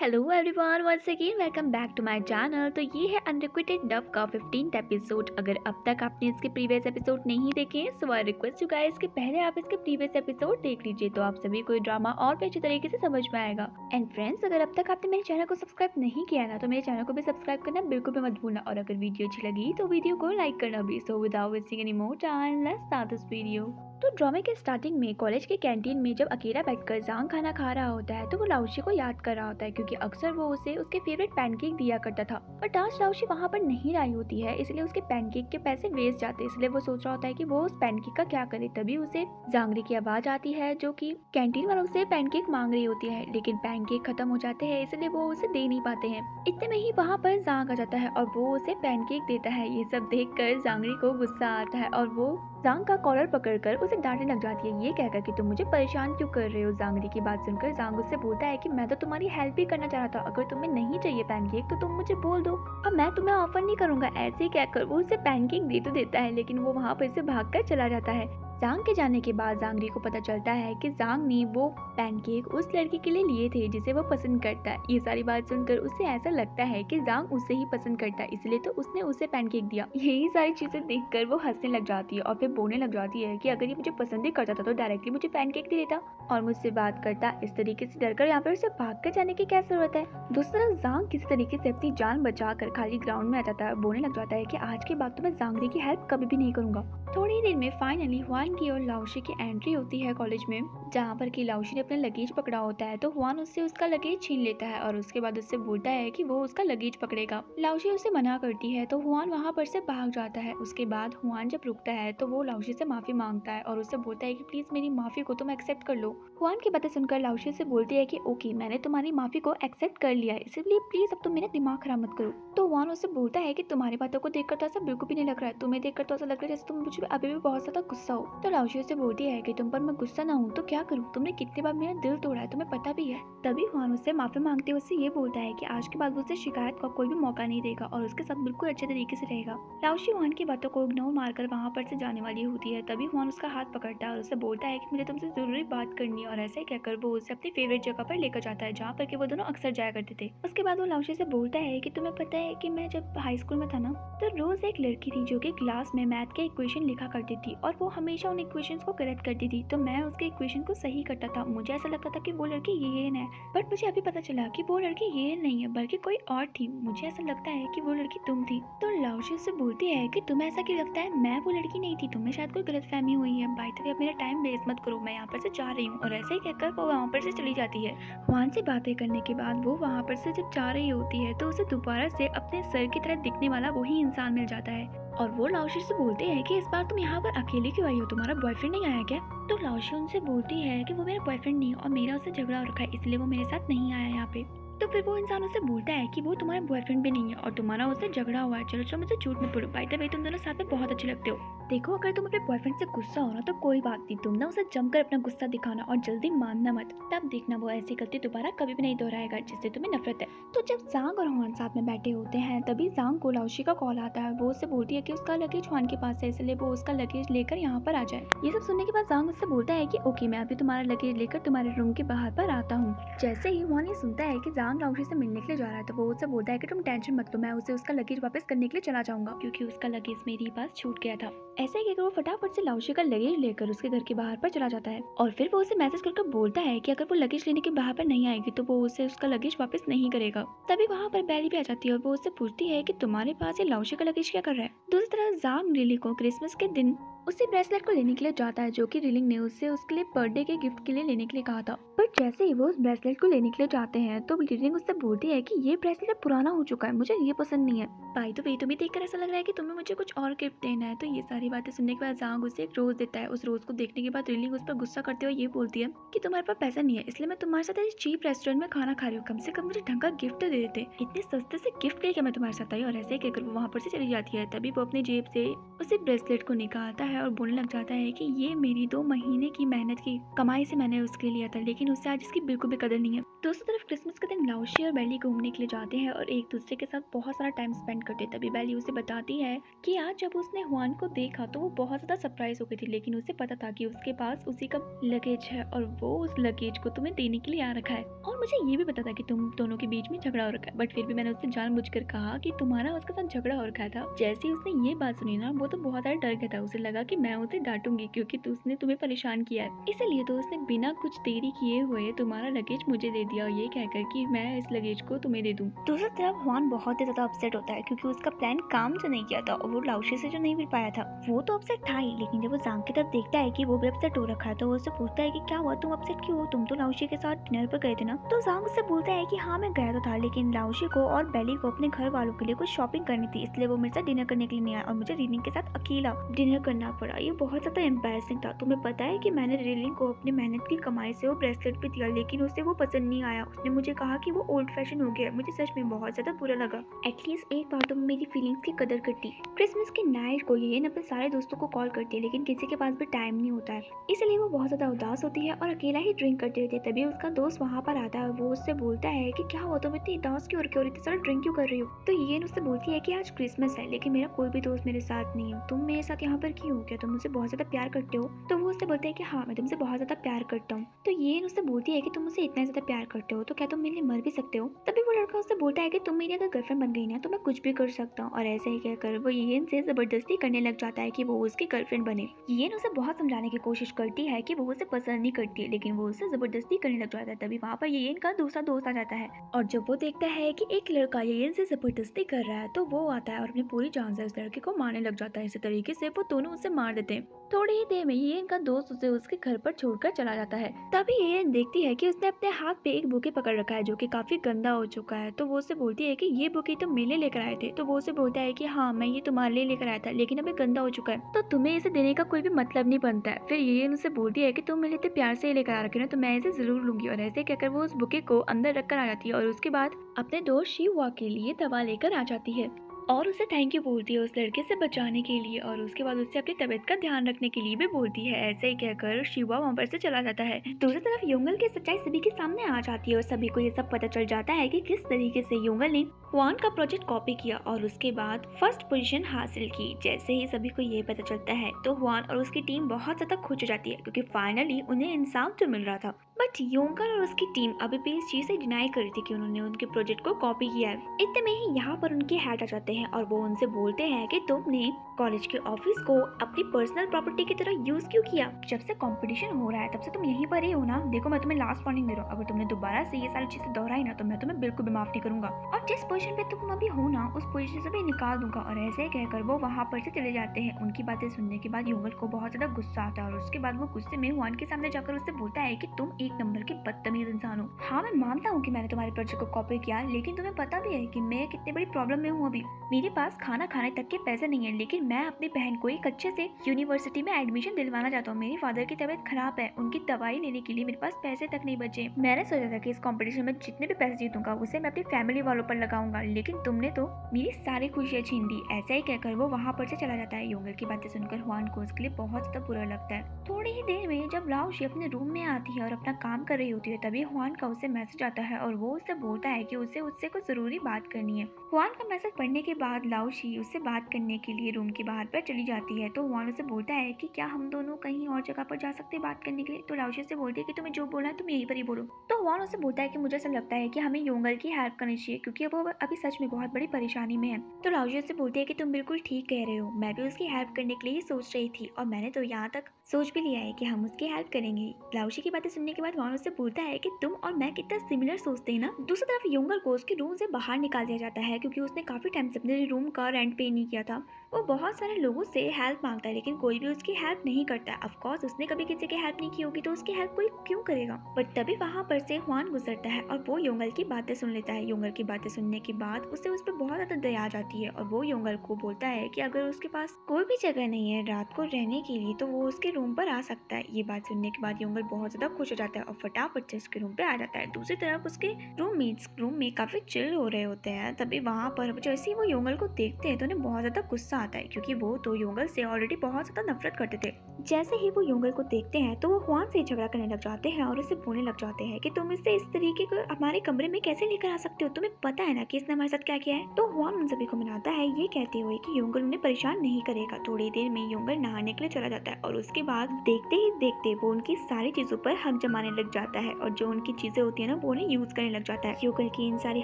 Hello everyone, once again welcome back to my channel. तो ये है अनरिक्वेटेड डब का 15th एपिसोड। अगर अब तक आपने इसके प्रीवियस एपिसोड नहीं देखे सो आई रिक्वेस्ट यू गाइस कि पहले आप इसके प्रीवियस एपिसोड देख लीजिए, तो आप सभी को ड्रामा और भी अच्छे तरीके से समझ में आएगा। एंड फ्रेंड्स, अगर अब तक आपने मेरे चैनल को सब्सक्राइब नहीं किया ना, तो मेरे चैनल को भी सब्सक्राइब करना बिल्कुल भी मत भूलना। और अगर वीडियो अच्छी लगी तो वीडियो को लाइक करना भी। So without wasting any more time, let's start this video. तो ड्रामे के स्टार्टिंग में कॉलेज के कैंटीन में जब अकेला बैठकर जांग खाना खा रहा होता है तो वो लाउशी को याद कर रहा होता है, क्योंकि अक्सर वो उसे उसके फेवरेट पैनकेक दिया करता था। बट आज लाउशी वहाँ पर नहीं आई होती है, इसलिए उसके पैनकेक के पैसे वेस्ट जाते हैं। इसलिए वो सोच रहा होता है कि वो उस पैनकेक का क्या करे। तभी उसे जांगरी की आवाज आती है, जो कि कैंटीन वालों से पैनकेक मांग रही होती है, लेकिन पैनकेक खत्म हो जाते हैं, इसलिए वो उसे दे नहीं पाते हैं। इतने में ही वहाँ पर जांग आ जाता है और वो उसे पैनकेक देता है। ये सब देखकर जांगरी को गुस्सा आता है और वो जांग का कॉलर पकड़कर उसे डांटने लग जाती है, ये कहकर कि तुम मुझे परेशान क्यों कर रहे हो। जांगरी की बात सुनकर जांग उससे बोलता है कि मैं तो तुम्हारी हेल्प ही करना चाह रहा था, अगर तुम्हें नहीं चाहिए पैनकेक तो तुम मुझे बोल दो, अब मैं तुम्हें ऑफर नहीं करूंगा। ऐसे ही कहकर वो उसे पैनकेक दे तो देता है, लेकिन वो वहाँ पर से भागकर चला जाता है। जांग के जाने के बाद जांगरी को पता चलता है कि जांग ने वो पैनकेक उस लड़की के लिए लिए थे जिसे वो पसंद करता है। ये सारी बात सुनकर उसे ऐसा लगता है कि जांग उसे ही पसंद करता है, इसलिए तो उसने उसे पैनकेक दिया। यही सारी चीजें देखकर वो हंसने लग जाती है और फिर बोलने लग जाती है कि अगर ये मुझे पसंद ही करता था तो डायरेक्टली मुझे पैनकेक दे देता और मुझसे बात करता। इस तरीके से डरकर यहाँ पर उसे भाग कर जाने की क्या जरूरत है। दूसरी तरफ जांग किसी तरीके से अपनी जान बचाकर खाली ग्राउंड में आ जाता है, बोलने लग जाता है कि आज के बाद तो मैं जांगरी की हेल्प कभी भी नहीं करूंगा। थोड़ी देर में फाइनली हुआन की और लाउशी की एंट्री होती है कॉलेज में, जहाँ पर कि लाउशी ने अपना लगेज पकड़ा होता है। तो हुआन उससे उसका लगेज छीन लेता है और उसके बाद उससे बोलता है कि वो उसका लगेज पकड़ेगा। लाउशी उसे मना करती है तो हुआन वहाँ पर से भाग जाता है। उसके बाद हुआन जब रुकता है तो वो लाउशी से माफी मांगता है और उससे बोलता है कि प्लीज मेरी माफी को तुम एक्सेप्ट कर लो। हुआन की बातें सुनकर लाउशी से बोलती है कि ओके, मैंने तुम्हारी माफी को एक्सेप्ट कर लिया है, इसलिए प्लीज अब तुम मेरा दिमाग खराब मत करो। तो हुआन उससे बोलता है कि तुम्हारी बातों को देखकर तो ऐसा बिल्कुल भी नहीं लग रहा है, तुम्हें देखकर तो ऐसा लग रहा है जैसे तुम मुझे अभी भी बहुत ज्यादा गुस्सा हो। तो लाउशी उससे बोलती है कि तुम पर मैं गुस्सा ना हूँ तो क्या करूँ, तुमने कितनी बार मेरा दिल तोड़ा है तुम्हें पता भी है। तभी हुआन उससे माफी मांगते हुए उससे ये बोलता है कि आज के बाद वो उसे शिकायत का कोई भी मौका नहीं देगा और उसके साथ बिल्कुल अच्छे तरीके से रहेगा। लाउशी हुआन की बातों को इग्नोर मारकर वहाँ पर से जाने वाली होती है। तभी हुआन उसका हाथ पकड़ता है और उससे बोलता है कि मुझे तुमसे जरूरी बात करनी है, और ऐसे कहकर वो उसे अपनी फेवरेट जगह पर लेकर जाता है, जहाँ पर कि वो दोनों अक्सर जाया करते थे। उसके बाद वो लाउशी से बोलता है कि तुम्हें पता है कि मैं जब हाई स्कूल में था ना, तो रोज एक लड़की थी जो कि क्लास में मैथ के इक्वेशन लिखा करती थी और वो हमेशा उन इक्वेशंस को करेक्ट करती थी, तो मैं उसके इक्वेशन को सही करता था। मुझे ऐसा लगता था कि वो लड़की येन है, बट मुझे अभी पता चला कि वो लड़की येन नहीं है बल्कि कोई और थी। मुझे ऐसा लगता है कि वो लड़की तुम थी। तो लाउशी से बोलती है कि तुम्हें ऐसा क्यों लगता है, मैं वो लड़की नहीं थी, तुम्हें शायद कोई गलतफहमी हुई है। बाय द वे, अब मेरा टाइम वेस्ट मत करो, मैं यहाँ पर से जा रही हूँ। और ऐसे ही कहकर वो वहाँ पर से चली जाती है। हुआन से बातें करने के बाद वो वहाँ पर से जब जा रही होती है तो उसे दोबारा से अपने सर की तरह दिखने वाला वही इंसान मिल जाता है और वो लाउशी से बोलते हैं कि इस बार तुम यहाँ पर अकेले क्यों आई हो, तुम्हारा बॉयफ्रेंड नहीं आया क्या। तो लाउशी उनसे बोलती है कि वो मेरा बॉयफ्रेंड नहीं है और मेरा उससे झगड़ा हो रखा है, इसलिए वो मेरे साथ नहीं आया यहाँ पे। तो फिर वो इंसान उससे बोलता है कि वो तुम्हारा बॉयफ्रेंड भी नहीं है और तुम्हारा उससे झगड़ा हुआ है। चलो चलो, मुझे झूठ मत बोलो, बाय द वे तुम दोनों साथ में बहुत अच्छे लगते हो। देखो, अगर तुम अपने बॉयफ्रेंड से गुस्सा हो ना तो कोई बात नहीं, तुम ना उसे जमकर अपना गुस्सा दिखाना और जल्दी मानना मत, तब देखना वो ऐसी गलती दोबारा कभी भी नहीं दोहराएगा जिससे तुम्हें नफरत है। तो जब जांग और हुआन साथ में बैठे होते हैं तभी जांग को लाउशी का कॉल आता है। वो उससे बोलती है कि उसका लगेज हुआन के पास है, इसलिए वो उसका लगेज लेकर यहाँ पर आ जाए। ये सब सुनने के बाद जांग उससे बोलता है कि ओके, मैं अभी तुम्हारा लगेज लेकर तुम्हारे रूम के बाहर पर आता हूँ। जैसे ही हुआन ये सुनता है कि जांग लाउशी से मिलने के लिए जा रहा है तो वो उससे बोलता है कि तुम टेंशन मत लो, मैं उसे उसका लगेज वापस करने के लिए चला जाऊंगा, क्योंकि उसका लगेज मेरे पास छूट गया था। ऐसे ही कहकर वो फटाफट से लाउशी का लगेज लेकर उसके घर के बाहर पर चला जाता है और फिर वो उसे मैसेज करके बोलता है कि अगर वो लगेज लेने के बाहर पर नहीं आएगी तो वो उसे उसका लगेज वापस नहीं करेगा। तभी वहाँ पर बेली भी आ जाती है और वो उससे पूछती है कि तुम्हारे पास ये लाउशी का लगेज क्या कर रहा है। दूसरी तरफ जांग लिली को क्रिसमस के दिन उसी ब्रेसलेट को लेने के लिए जाता है जो कि रिलिंग ने उससे उसके लिए बर्थडे के गिफ्ट के लिए लेने के लिए कहा था। बट जैसे ही वो उस ब्रेसलेट को लेने के लिए जाते हैं तो रिलिंग उससे बोलती है कि ये ब्रेसलेट पुराना हो चुका है, मुझे ये पसंद नहीं है। भाई तो तुम्हें देखकर ऐसा लग रहा है कि तुम्हें मुझे कुछ और गिफ्ट देना है। तो ये सारी बातें सुनने के बाद जांग उसे एक रोज देता है। उस रोज को देखने के बाद रिलिंग उस पर गुस्सा करते हुए ये बोलती है कि तुम्हारे पास पैसा नहीं है, इसलिए मैं तुम्हारे साथ इस चीप रेस्टोरेंट में खाना खा रही हूँ, कम से कम मुझे ढंग का गिफ्ट दे देते, इतने सस्ते से गिफ्ट लेके मैं तुम्हारे साथ आई। और ऐसे कहकर वो वहाँ पर से चली जाती है। तभी वो अपनी जेब से उसी ब्रेसलेट को निकालता है और बोलने लग जाता है कि ये मेरी 2 महीने की मेहनत की कमाई से मैंने उसके लिए लिया था, लेकिन उससे आज इसकी बिल्कुल भी कदर नहीं है। दूसरी तरफ क्रिसमस के दिन लाउशी और बेली घूमने के लिए जाते हैं और एक दूसरे के साथ बहुत सारा टाइम स्पेंड करते हैं। तभी बेली उसे बताती है कि आज जब उसने हुआन को देखा तो वो बहुत ज़्यादा सरप्राइज हो गई थी, लेकिन उसे पता था कि उसके पास उसी का लगेज है और वो उस लगेज को तुम्हें देने के लिए आ रखा है। और मुझे ये भी पता था कि तुम दोनों के बीच में झगड़ा हो रखा है, बट फिर भी मैंने उससे जानबूझकर कहा कि तुम्हारा उसके साथ झगड़ा हो रखा था। जैसे ही उसने ये बात सुनी ना, वो तो बहुत ज़्यादा डर गया था। उसे लगा कि मैं उसे डांटूंगी क्योंकि उसने तुम्हें परेशान किया है, इसीलिए तो उसने बिना कुछ देरी किए हुए तुम्हारा लगेज मुझे दे दिया, और ये कहकर कि मैं इस लगेज को तुम्हें दे दूं। दूसरी तरफ हुआन बहुत ही ज्यादा अपसेट होता है क्योंकि उसका प्लान काम जो नहीं किया था और वो लाउशी से जो नहीं मिल पाया था। वो तो अपसेट था ही, लेकिन जब वो जांग की तरफ देखता है कि वो भी अपसेट हो रखा है तो वो उससे पूछता है कि क्या हुआ, तुम अपसेट क्यों हो, तुम तो लाउशी के साथ डिनर पर गए थे ना। तो जांग उससे बोलता है कि हाँ मैं गया तो था, लेकिन लाउशी को और बेली को अपने घर वालों के लिए कुछ शॉपिंग करनी थी, इसलिए वो मेरे साथ डिनर करने के लिए नहीं आया और मुझे रीलिंग के साथ अकेला डिनर करना पड़ा। ये बहुत ज्यादा एम्बैरेसिंग था। तुम्हें पता है कि मैंने रीलिंग को अपनी मेहनत की कमाई से वो ब्रेसलेट भी दिया, लेकिन उसे वो पसंद नहीं आया। उसने मुझे कहा कि वो ओल्ड फैशन हो गया। मुझे सच में बहुत ज्यादा बुरा लगा। एटलीस्ट एक बार तुम मेरी फीलिंग्स की कदर करती। क्रिसमस के नाइट को ये अपने सारे दोस्तों को कॉल करती है, लेकिन किसी के पास भी टाइम नहीं होता है, इसलिए वो बहुत ज्यादा उदास होती है और अकेला ही ड्रिंक करती रहती है। तभी उसका दोस्त वहाँ पर आता है और वो उससे बोलता है कि क्या हुआ, तुम इतनी उदास क्यों हो रही थी, सारा ड्रिंक क्यों कर रही हो। तो ये उससे बोलती है कि आज क्रिसमस है, लेकिन मेरा कोई भी दोस्त मेरे साथ नहीं है, तुम मेरे साथ यहाँ पर क्यों हो, क्या तुम मुझसे बहुत ज्यादा प्यार करते हो। तो वो उससे बोलता है कि हाँ मैं तुमसे बहुत ज्यादा प्यार करता हूँ। तो ये उससे बोलती है कि तुम मुझसे इतना ज्यादा प्यार करते हो तो क्या तुम मेरे लिए मर भी सकते हो। तभी वो लड़का उससे बोलता है कि तुम मेरी अगर गर्लफ्रेंड बन गई ना तो मैं कुछ भी कर सकता हूँ, और ऐसे ही कहकर वो येन से जबरदस्ती करने लग जाता है कि वो उसकी गर्लफ्रेंड बने। येन उसे बहुत समझाने की कोशिश करती है कि वो उसे पसंद नहीं करती है, लेकिन वो उसे जबरदस्ती करने लग जाता है। तभी वहाँ पर येन का दूसरा दोस्त आ जाता है और जब वो देखता है कि एक लड़का येन से जबरदस्ती कर रहा है तो वो आता है और अपनी पूरी जान से उस लड़के को मारने लग जाता है। इसी तरीके से वो दोनों उसे मार देते हैं। थोड़ी ही देर में येन का दोस्त उसे उसके घर पर छोड़कर चला जाता है। तभी येन देखती है कि उसने अपने हाथ पे एक बुके पकड़ रखा है जो कि काफी गंदा हो चुका है। तो वो उसे बोलती है कि ये बुके तुम मेरे लिए लेकर आए थे। तो वो उसे बोलता है कि हाँ मैं ये तुम्हारे लिए लेकर आया था, लेकिन अब ये गंदा हो चुका है तो तुम्हें इसे देने का कोई भी मतलब नहीं बनता है। फिर येन उसे बोलती है कि तुम मेरे इतने प्यार से लेकर आ रखे हो तो मैं इसे जरूर लूंगी, और ऐसे कहकर वो उस बुके को अंदर रखकर आ जाती है और उसके बाद अपने दोस्त शिवा के लिए दवा लेकर आ जाती है और उसे थैंक यू बोलती है उस लड़के से बचाने के लिए, और उसके बाद उससे अपनी तबीयत का ध्यान रखने के लिए भी बोलती है। ऐसे ही कहकर शिवा वहाँ पर से चला जाता है। दूसरी तरफ योंगल की सच्चाई सभी के सामने आ जाती है और सभी को ये सब पता चल जाता है कि किस तरीके से योंगल ने हुआन का प्रोजेक्ट कॉपी किया और उसके बाद फर्स्ट पोजीशन हासिल की। जैसे ही सभी को ये पता चलता है तो हुआन और उसकी टीम बहुत ज्यादा खुश हो जाती है क्योंकि फाइनली उन्हें इंसाफ तो मिल रहा था। बट योंगल और उसकी टीम अभी भी इस चीज से डिनाई कर रही थी कि उन्होंने उनके प्रोजेक्ट को कॉपी किया है। इतने में ही यहाँ पर उनके हेड आ जाते हैं और वो उनसे बोलते हैं कि तुमने कॉलेज के ऑफिस को अपनी पर्सनल प्रॉपर्टी की तरह यूज क्यों किया। जब से कंपटीशन हो रहा है तब से तुम यहीं पर ही हो ना। देखो मैं तुम्हें लास्ट वार्निंग दे रहा हूँ, अगर तुमने दोबारा से ये सारी चीजें दोहराई ना तो मैं तुम्हें बिल्कुल भी माफ नहीं करूंगा, और जिस पोजीशन पे तुम अभी हो ना उस पोजीशन से भी निकाल दूंगा। और ऐसे कहकर वो वहाँ पर से चले जाते हैं। उनकी बातें सुनने के बाद योंगल को बहुत ज्यादा गुस्सा आता है और उसके बाद वो गुस्से में हुआन के सामने जाकर उससे बोलता है कि तुम एक नंबर के बदतमीज इंसान हो। हाँ मैं मानता हूँ कि मैंने तुम्हारे प्रोजेक्ट को कॉपी किया, लेकिन तुम्हें पता भी है कि मैं कितनी बड़ी प्रॉब्लम में हूँ। अभी मेरे पास खाना खाने तक के पैसे नहीं है, लेकिन मैं अपनी बहन को एक अच्छे से यूनिवर्सिटी में एडमिशन दिलवाना चाहता हूँ। मेरे फादर की तबीयत खराब है, उनकी दवाई लेने के लिए मेरे पास पैसे तक नहीं बचे। मैंने सोचा था कि इस कंपटीशन में जितने भी पैसे जीतूंगा उसे मैं अपनी फैमिली वालों पर लगाऊंगा, लेकिन तुमने तो मेरी सारी खुशियाँ छीन दी। ऐसा ही कहकर वो वहाँ पर से चला जाता है। योंगल की बातें सुनकर हुआन को उसके लिए बहुत ज्यादा बुरा लगता है। थोड़ी ही देर में जब लाओशी अपने रूम में आती है और अपना काम कर रही होती है तभी हुआन का उसे मैसेज आता है और वो उससे बोलता है कि उसे उससे कुछ जरूरी बात करनी है। हुआन का मैसेज पढ़ने के बाद लाओशी उससे बात करने के लिए रूम के बाहर पर चली जाती है। तो हुआन उसे बोलता है कि क्या हम दोनों कहीं और जगह पर जा सकते हैं बात करने के लिए। तो लाओशी से बोलती है कि तुम्हें जो बोलना है तुम यहीं पर ही बोलो। तो हुआन उसे बोलता है कि मुझे ऐसा लगता है कि हमें योंगल की हेल्प करनी चाहिए क्योंकि वो अभी सच में बहुत बड़ी परेशानी में है। तो लाओशी से बोलती है कि तुम बिल्कुल ठीक कह रहे हो, मैं भी उसकी हेल्प करने के लिए ही सोच रही थी और मैंने तो यहाँ तक सोच भी लिया है कि हम उसकी हेल्प करेंगे। लाओशी की बातें सुनने के बाद हुआन उससे बोलता है कि तुम और मैं कितना सिमिलर सोचते हैं ना। दूसरी तरफ योंगल को उसके रूम से बाहर निकाल दिया जाता है क्योंकि उसने काफी टाइम से अपने रूम का रेंट पे नहीं किया था। वो बहुत सारे लोगों से हेल्प मांगता है लेकिन कोई भी उसकी हेल्प नहीं करता। ऑफ कोर्स उसने कभी किसी की हेल्प नहीं की होगी तो उसकी हेल्प कोई क्यों करेगा। बट तभी वहाँ पर से हुआन गुजरता है और वो योंगल की बातें सुन लेता है। योंगल की बातें सुनने के बाद उसे उस पर बहुत ज्यादा दया आ जाती है और वो योंगल को बोलता है कि अगर उसके पास कोई भी जगह नहीं है रात को रहने के लिए तो वो उसके रूम पर आ सकता है। ये बात सुनने के बाद योंगल बहुत ज्यादा खुश हो जाता है और फटाफट से उसके रूम पे आ जाता है। दूसरी तरफ उसके रूम में काफी चिल हो रहे होते हैं। तभी वहाँ पर जैसे ही वो योंगल को देखते हैं तो उन्हें बहुत ज्यादा गुस्सा आता है क्योंकि वो तो योंगल से ऑलरेडी बहुत ज्यादा नफरत करते थे। जैसे ही वो योंगल को देखते हैं तो वो हुआन से झगड़ा करने लग जाते हैं और उसे बोलने लग जाते हैं कि तुम इसे इस तरीके को हमारे कमरे में कैसे लेकर आ सकते हो, तुम्हें पता है ना कि इसने हमारे साथ क्या किया है। तो हुआन उन सभी को मनाता है ये कहते हुए कि योंगल उन्हें परेशान नहीं करेगा। थोड़ी देर में योंगल नहाने के लिए चला जाता है और उसके बाद देखते ही देखते वो उनकी सारी चीजों पर हम जमाने लग जाता है और जो उनकी चीजें होती है ना वो उन्हें यूज करने लग जाता है। योंगल की इन सारी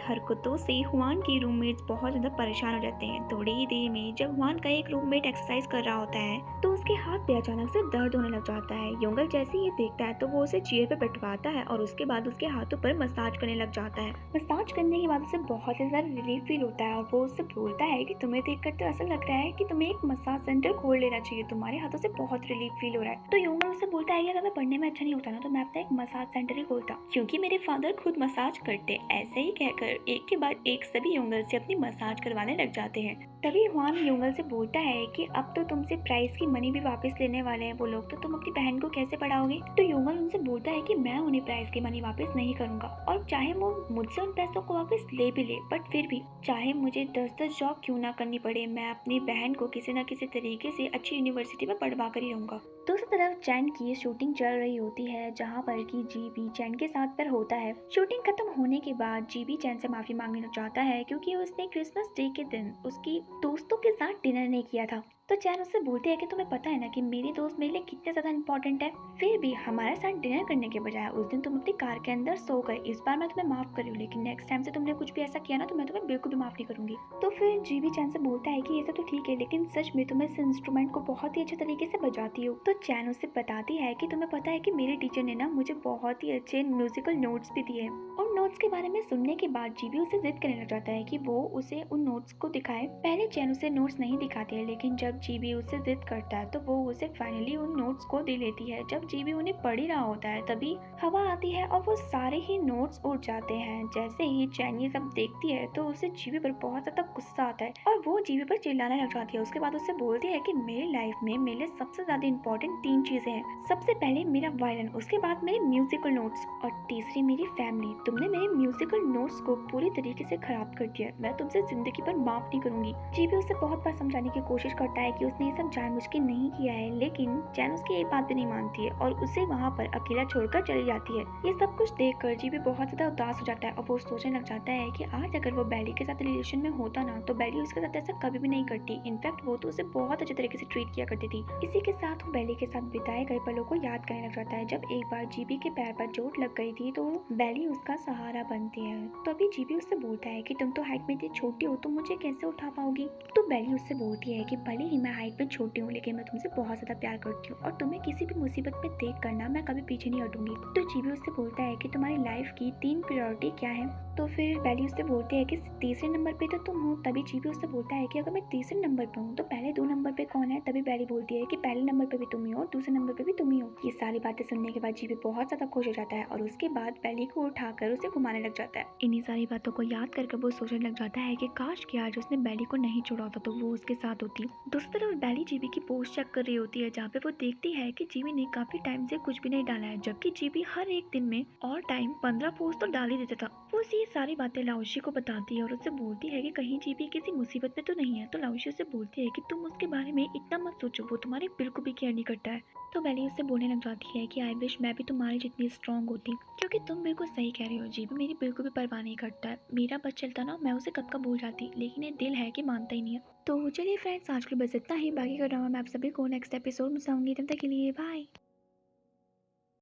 हरकतों से हुआन की रूममेट्स बहुत ज्यादा परेशान हो जाते हैं। थोड़ी ही देर में जब हुआन का एक रूममेट एक्सरसाइज कर रहा होता है तो उसके हाथ पे अचानक से दर्द होने लग जाता है। योंगल जैसे ही ये देखता है तो वो उसे चेयर पे बैठवाता है और उसके बाद उसके हाथों पर मसाज करने लग जाता है। मसाज करने के बाद उसे बहुत ज्यादा रिलीफ फील होता है और वो उससे बोलता है कि तुम्हें देखकर तो ऐसा लग रहा है कि तुम्हें एक मसाज सेंटर खोल लेना चाहिए, तुम्हारे हाथों से बहुत रिलीफ फील हो रहा है। तो योंगल उससे बोलता है कि अगर मैं पढ़ने में अच्छा नहीं होता ना तो मैं अपना एक मसाज सेंटर ही खोलता क्योंकि मेरे फादर खुद मसाज करते। ऐसे ही कहकर एक के बाद एक सभी योंगल से अपनी मसाज करवाने लग जाते हैं। तभी हुआन योंगल से बोलता है कि अब तो तुमसे प्राइस की मनी भी वापस लेने वाले हैं वो लोग, तो तुम अपनी बहन को कैसे पढ़ाओगे। तो योंगल उनसे बोलता है कि मैं उन्हें प्राइस की मनी वापस नहीं करूंगा और चाहे वो मुझसे उन पैसों को वापस ले भी ले, बट फिर भी चाहे मुझे 10-10 जॉब क्यों ना करनी पड़े, मैं अपनी बहन को किसी न किसी तरीके से अच्छी यूनिवर्सिटी में पढ़वा कर ही रहूंगा। दूसरी तरफ चैन की शूटिंग चल रही होती है जहाँ पर कि जीबी चैन के साथ पर होता है। शूटिंग खत्म होने के बाद जीबी चैन से माफी मांगने लग जाता है क्योंकि उसने क्रिसमस डे के दिन उसकी दोस्तों के साथ डिनर नहीं किया था। तो चैन उससे बोलती है कि तुम्हें पता है ना कि मेरी दोस्त मेरे लिए कितने ज्यादा इंपॉर्टेंट है, फिर भी हमारे साथ डिनर करने के बजाय उस दिन तुम अपनी कार के अंदर सो गए। इस बार मैं तुम्हें माफ कर रही हूँ लेकिन नेक्स्ट टाइम से तुमने कुछ भी ऐसा किया ना तो मैं तुम्हें बिल्कुल भी माफ नहीं करूंगी। तो फिर जीबी चैन से बोलता है कि ये सब तो ठीक है लेकिन सच में तुम इस इंस्ट्रूमेंट को बहुत ही अच्छे तरीके से बजाती हो। तो चैन उससे बताती है कि तुम्हें पता है कि मेरे टीचर ने ना मुझे बहुत ही अच्छे म्यूजिकल नोट्स भी दिए। उन नोट्स के बारे में सुनने के बाद जीबी उसे जिद करने लग जाता है कि वो उसे उन नोट्स को दिखाए। पहले चैन उसे नोट्स नहीं दिखाती है लेकिन जब जीबी उसे जिद करता है तो वो उसे फाइनली उन नोट्स को दे लेती है। जब जीबी उन्हें पढ़ ही रहा होता है तभी हवा आती है और वो सारे ही नोट्स उड़ जाते हैं। जैसे ही चैन ये सब देखती है तो उसे जीबी पर बहुत ज्यादा गुस्सा आता है और वो जीबी पर चिल्लाने लग जाती है। उसके बाद उससे बोलती है कि मेरी लाइफ में मेरे लिए सबसे ज्यादा इंपॉर्टेंट 3 चीजें हैं। सबसे पहले मेरा वायलिन, उसके बाद मेरे म्यूजिकल नोट्स और तीसरी मेरी फैमिली। तुमने मेरे म्यूजिकल नोट्स को पूरी तरीके से खराब कर दिया, मैं तुमसे जिंदगी पर माफ नहीं करूंगी। जीबी उसे बहुत बार समझाने की कोशिश करता है कि उसने ये सब जानबूझ के नहीं किया है लेकिन चैन उसकी एक बात भी नहीं मानती है और उसे वहाँ पर अकेला छोड़कर चली जाती है। ये सब कुछ देखकर जीबी बहुत ज्यादा उदास हो जाता है और वो सोचने लग जाता है कि आज अगर वो बेली के साथ रिलेशन में होता ना तो बेली उसके साथ ऐसा कभी भी नहीं करती। इनफैक्ट वो तो उसे बहुत अच्छे तरीके से ट्रीट किया करती थी। इसी के साथ वो बेली के साथ बिताए गए पलों को याद करने लग जाता है। जब एक बार जीबी के पैर पर चोट लग गई थी तो बेली उसका सहारा बनती है। तो अभी जीबी उससे बोलता है कि तुम तो हाइट में इतनी छोटी हो तो मुझे कैसे उठा पाओगी। तो बेली उससे बोलती है कि भले ही मैं हाइट में छोटी हूँ लेकिन मैं तुमसे बहुत ज्यादा प्यार करती हूँ और तुम्हें किसी भी मुसीबत में देख करना मैं कभी पीछे नहीं हटूंगी। तो जीबी उससे बोलता है कि तुम्हारी लाइफ की 3 प्रायोरिटी क्या है। तो फिर बेली उससे बोलती है कि तीसरे नंबर पे तो तुम हो। तभी जीबी उससे बोलता है कि अगर मैं तीसरे नंबर पे हूँ तो पहले 2 नंबर पे कौन है। तभी बेली बोलती है कि पहले नंबर पे भी तुम ही हो और दूसरे नंबर पे भी तुम ही हो। ये सारी बातें सुनने के बाद जीबी बहुत ज्यादा खुश हो जाता है और उसके बाद बेली को उठाकर उसे घुमाने लग जाता है। इन्हीं सारी बातों को याद करके वो सोचने लग जाता है कि काश कि आज उसने बेली को नहीं छोड़ा होता तो वो उसके साथ होती। दूसरी तरफ बेली जीबी की पोस्ट चेक कर रही होती है जहाँ पे वो देखती है कि जीबी ने काफी टाइम से कुछ भी नहीं डाला है, जबकि जीबी हर एक दिन में और टाइम 15 पोस्ट तो डाल ही देता था। वो ये सारी बातें लाउशी को बताती है और उससे बोलती है कि कहीं जीबी किसी मुसीबत में तो नहीं है। तो लाउशी उससे बोलती है कि तुम उसके बारे में इतना मत सोचो, वो तुम्हारी बिल्कुल भी केयर नहीं करता है। तो बेली उससे बोलने लग जाती है कि आई विश मैं भी तुम्हारी जितनी स्ट्रॉन्ग होती, क्योंकि तुम बिल्कुल सही कह रही हो, जीबी मेरी बिल्कुल भी परवाह नहीं करता है। मेरा बस चलता ना मैं उसे कब का भूल जाती, लेकिन ये दिल है कि मानता ही नहीं है। तो चलिए फ्रेंड्स, आज के लिए बस इतना ही। बाकी का ड्रामा मैं आप सभी को नेक्स्ट एपिसोड में बताऊंगी। तब तक के लिए बाय।